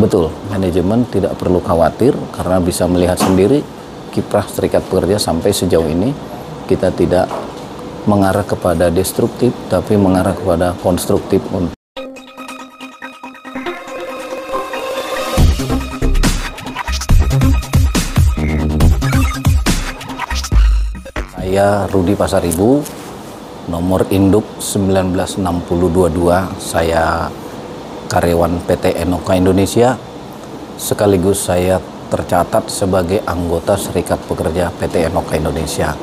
Betul, manajemen tidak perlu khawatir karena bisa melihat sendiri kiprah serikat pekerja sampai sejauh ini kita tidak mengarah kepada destruktif tapi mengarah kepada konstruktif. Saya Rudi Pasaribu, nomor induk 196022. Saya karyawan PT Enoka Indonesia, sekaligus saya tercatat sebagai anggota Serikat Pekerja PT Enoka Indonesia.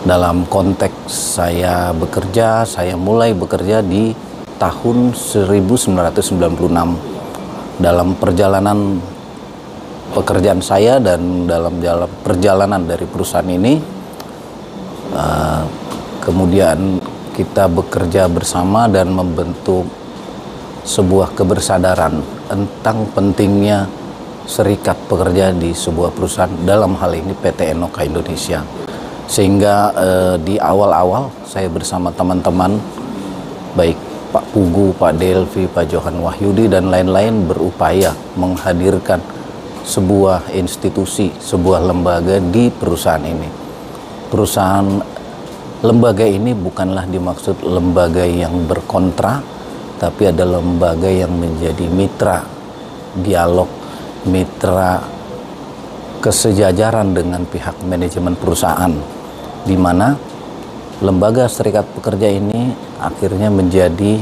Dalam konteks saya bekerja, saya mulai bekerja di tahun 1996. Dalam perjalanan pekerjaan saya dan dalam perjalanan dari perusahaan ini, kemudian kita bekerja bersama dan membentuk sebuah kebersadaran tentang pentingnya serikat pekerja di sebuah perusahaan, dalam hal ini PT Enoka Indonesia. Sehingga di awal-awal saya bersama teman-teman, baik Pak Pugu, Pak Delvi, Pak Johan Wahyudi, dan lain-lain berupaya menghadirkan sebuah institusi, sebuah lembaga di perusahaan ini. Lembaga ini bukanlah dimaksud lembaga yang berkontra, tapi ada lembaga yang menjadi mitra dialog, mitra kesejajaran dengan pihak manajemen perusahaan, di mana lembaga serikat pekerja ini akhirnya menjadi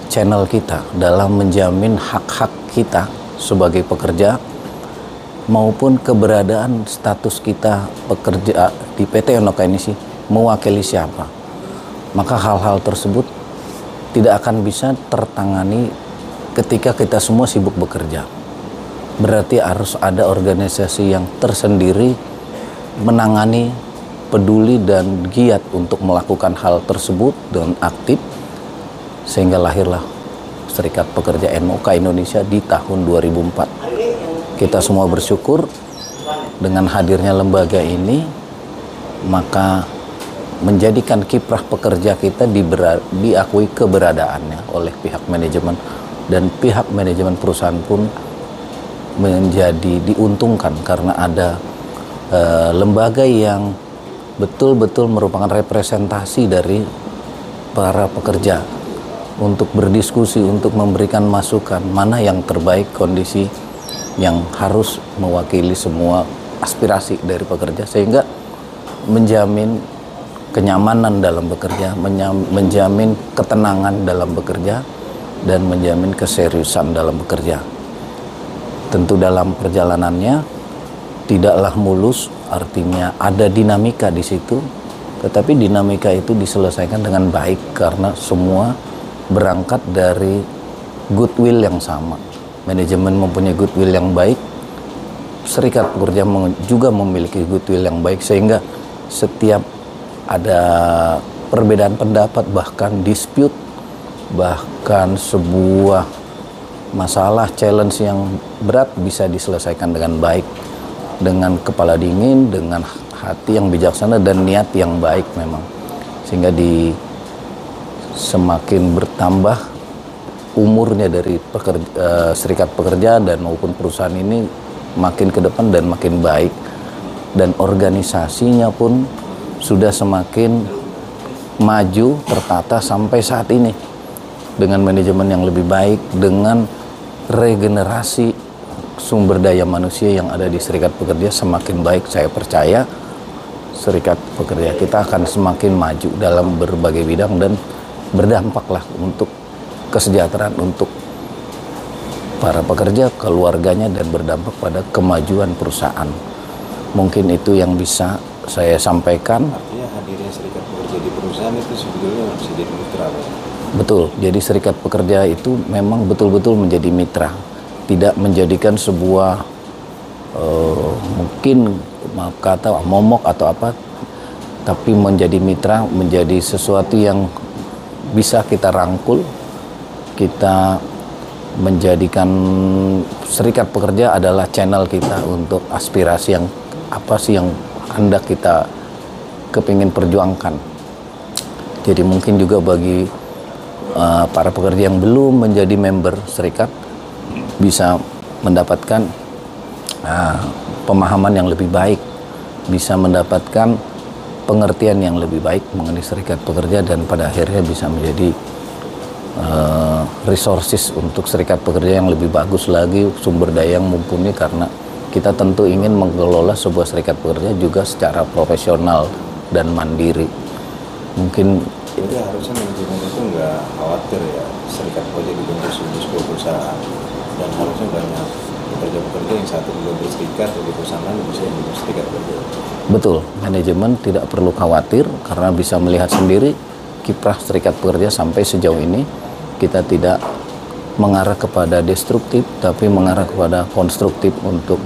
channel kita dalam menjamin hak-hak kita sebagai pekerja maupun keberadaan status kita pekerja di PT Enoka ini sih mewakili siapa. Maka hal-hal tersebut tidak akan bisa tertangani ketika kita semua sibuk bekerja. Berarti harus ada organisasi yang tersendiri menangani, peduli, dan giat untuk melakukan hal tersebut dengan aktif, sehingga lahirlah Serikat Pekerja Enoka Indonesia di tahun 2004. Kita semua bersyukur dengan hadirnya lembaga ini, maka menjadikan kiprah pekerja kita diakui keberadaannya oleh pihak manajemen, dan pihak manajemen perusahaan pun menjadi diuntungkan karena ada lembaga yang betul-betul merupakan representasi dari para pekerja untuk berdiskusi, untuk memberikan masukan mana yang terbaik, kondisi yang harus mewakili semua aspirasi dari pekerja, sehingga menjamin kenyamanan dalam bekerja, menjamin ketenangan dalam bekerja, dan menjamin keseriusan dalam bekerja. Tentu dalam perjalanannya tidaklah mulus, artinya ada dinamika di situ, tetapi dinamika itu diselesaikan dengan baik karena semua berangkat dari goodwill yang sama. Manajemen mempunyai goodwill yang baik, serikat pekerja juga memiliki goodwill yang baik, sehingga setiap ada perbedaan pendapat, bahkan dispute, bahkan sebuah masalah, challenge yang berat bisa diselesaikan dengan baik, dengan kepala dingin, dengan hati yang bijaksana dan niat yang baik memang. Sehingga semakin bertambah umurnya dari serikat pekerja dan maupun perusahaan ini, makin ke depan dan makin baik, dan organisasinya pun sudah semakin maju, tertata sampai saat ini dengan manajemen yang lebih baik, dengan regenerasi sumber daya manusia yang ada di serikat pekerja semakin baik. Saya percaya serikat pekerja kita akan semakin maju dalam berbagai bidang dan berdampaklah untuk kesejahteraan untuk para pekerja, keluarganya, dan berdampak pada kemajuan perusahaan. Mungkin itu yang bisa saya sampaikan. Artinya hadirnya serikat pekerja di perusahaan itu sebetulnya bisa jadi mitra, Pak? Betul, jadi serikat pekerja itu memang betul-betul menjadi mitra, tidak menjadikan sebuah mungkin maaf kata momok atau apa, tapi menjadi mitra, menjadi sesuatu yang bisa kita rangkul. Kita menjadikan serikat pekerja adalah channel kita untuk aspirasi yang apa sih yang hendak kita kepingin perjuangkan. Jadi mungkin juga bagi para pekerja yang belum menjadi member serikat, bisa mendapatkan pemahaman yang lebih baik, bisa mendapatkan pengertian yang lebih baik mengenai serikat pekerja, dan pada akhirnya bisa menjadi resources untuk serikat pekerja yang lebih bagus lagi, sumber daya yang mumpuni, karena kita tentu ingin mengelola sebuah serikat pekerja juga secara profesional dan mandiri. Mungkin jadi harusnya manajemen itu nggak khawatir ya serikat pekerja dibentuk sebuah perusahaan, dan harusnya banyak pekerja-pekerja yang satu belum berserikat di perusahaan lain bisa membentuk serikat pekerja. betul, manajemen tidak perlu khawatir karena bisa melihat sendiri kiprah serikat pekerja sampai sejauh ini. Kita tidak mengarah kepada destruktif, tapi mengarah kepada konstruktif untuk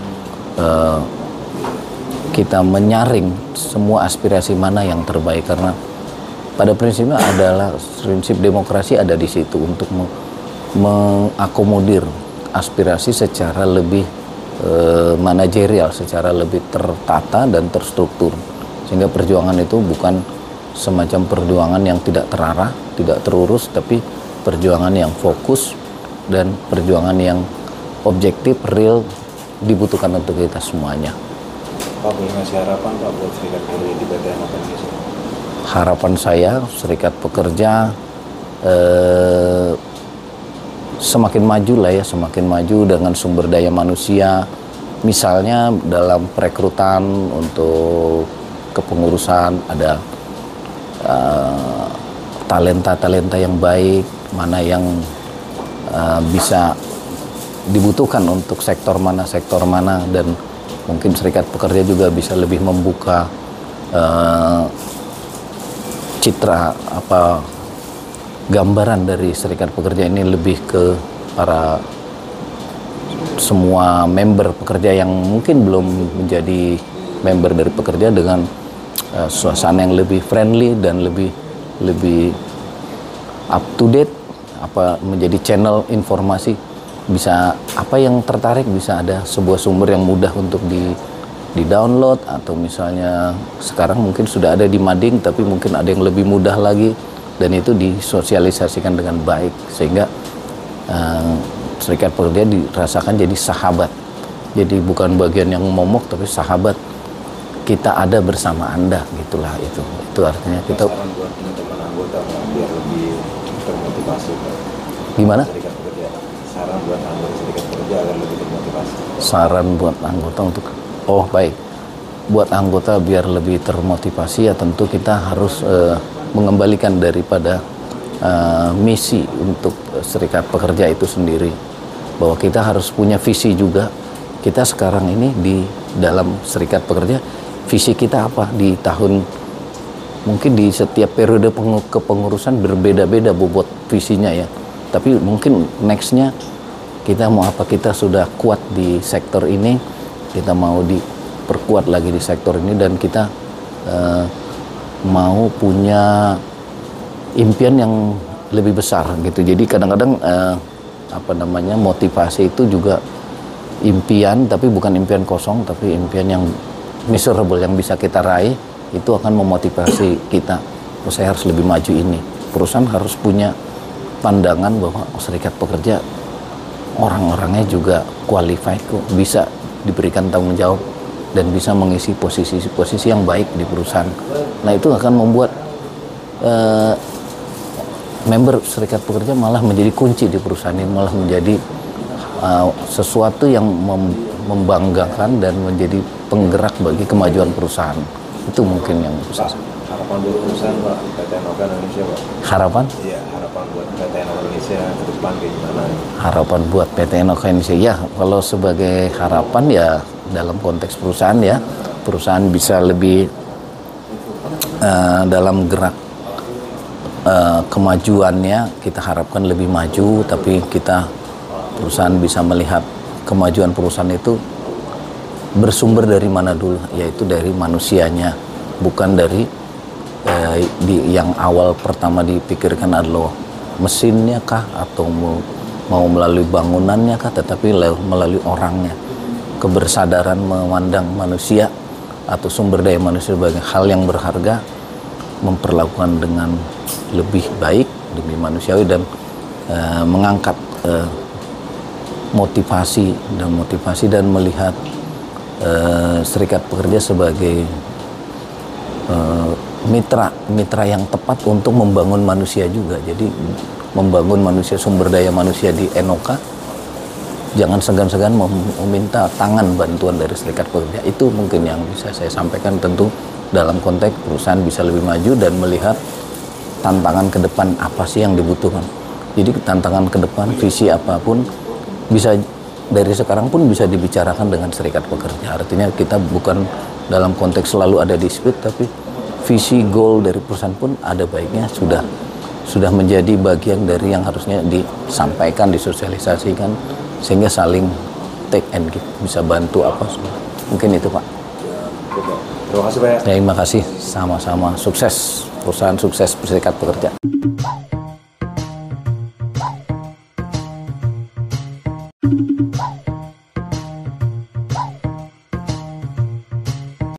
kita menyaring semua aspirasi mana yang terbaik, karena pada prinsipnya adalah prinsip demokrasi ada di situ untuk mengakomodir aspirasi secara lebih manajerial, secara lebih tertata dan terstruktur, sehingga perjuangan itu bukan semacam perjuangan yang tidak terarah, tidak terurus, tapi perjuangan yang fokus dan perjuangan yang objektif, real, dibutuhkan untuk kita semuanya. Pak, boleh ngasih harapan Pak buat serikat pekerja di PT Enoka Indonesia? Harapan saya serikat pekerja semakin maju lah ya, semakin maju dengan sumber daya manusia, misalnya dalam perekrutan untuk kepengurusan ada talenta-talenta yang baik, mana yang bisa dibutuhkan untuk sektor mana, dan mungkin serikat pekerja juga bisa lebih membuka citra gambaran dari serikat pekerja ini lebih ke para semua member pekerja yang mungkin belum menjadi member dari pekerja, dengan suasana yang lebih friendly dan lebih up to date, menjadi channel informasi, bisa apa yang tertarik bisa ada sebuah sumber yang mudah untuk di download, atau misalnya sekarang mungkin sudah ada di mading tapi mungkin ada yang lebih mudah lagi, dan itu disosialisasikan dengan baik sehingga serikat pekerja dirasakan jadi sahabat, jadi bukan bagian yang momok tapi sahabat, kita ada bersama Anda, gitulah. Itu artinya kita. Saran buat teman-teman anggota biar lebih termotivasi Pak. Gimana? Serikat pekerja. Saran buat anggota serikat pekerja agar lebih termotivasi. Saran buat anggota untuk baik. Buat anggota biar lebih termotivasi ya tentu kita harus mengembalikan daripada misi untuk serikat pekerja itu sendiri, bahwa kita harus punya visi juga. Kita sekarang ini di dalam serikat pekerja, visi kita apa di tahun, mungkin di setiap periode kepengurusan berbeda-beda bobot visinya ya, tapi mungkin nextnya kita mau apa, kita sudah kuat di sektor ini, kita mau diperkuat lagi di sektor ini, dan kita mau punya impian yang lebih besar gitu. Jadi kadang-kadang motivasi itu juga impian, tapi bukan impian kosong, tapi impian yang miserable yang bisa kita raih, itu akan memotivasi kita. Saya harus lebih maju ini. Perusahaan harus punya pandangan bahwa serikat pekerja orang-orangnya juga qualified kok, bisa diberikan tanggung jawab dan bisa mengisi posisi-posisi yang baik di perusahaan. Nah, itu akan membuat member serikat pekerja malah menjadi kunci di perusahaan ini, malah menjadi sesuatu yang membanggakan dan menjadi penggerak bagi kemajuan perusahaan. Itu mungkin yang besar. Harapan buat perusahaan Pak, PT Enoka Indonesia Pak. Harapan? Iya, harapan buat PT Enoka Indonesia ke depan kayak gimana? Harapan buat PT Enoka Indonesia ya, kalau sebagai harapan ya dalam konteks perusahaan ya, perusahaan bisa lebih dalam gerak kemajuannya, kita harapkan lebih maju, tapi perusahaan bisa melihat kemajuan perusahaan itu bersumber dari mana dulu, yaitu dari manusianya, bukan dari yang awal pertama dipikirkan adalah mesinnya kah, atau mau melalui bangunannya kah, tetapi melalui orangnya. Kebersadaran memandang manusia atau sumber daya manusia sebagai hal yang berharga, memperlakukan dengan lebih baik, lebih manusiawi, dan mengangkat motivasi dan melihat serikat pekerja sebagai mitra yang tepat untuk membangun manusia juga. Jadi membangun manusia, sumber daya manusia di Enoka, jangan segan-segan meminta tangan bantuan dari serikat pekerja. Itu mungkin yang bisa saya sampaikan, tentu dalam konteks perusahaan bisa lebih maju dan melihat tantangan ke depan apa sih yang dibutuhkan. Jadi tantangan ke depan, visi apapun bisa dari sekarang pun bisa dibicarakan dengan serikat pekerja. Artinya kita bukan dalam konteks selalu ada dispute, tapi visi goal dari perusahaan pun ada baiknya sudah menjadi bagian dari yang harusnya disampaikan, disosialisasikan, sehingga saling take and give, bisa bantu apa semua. Mungkin itu Pak. Terima kasih Pak. Terima kasih, sama-sama, sukses, perusahaan sukses, serikat pekerja.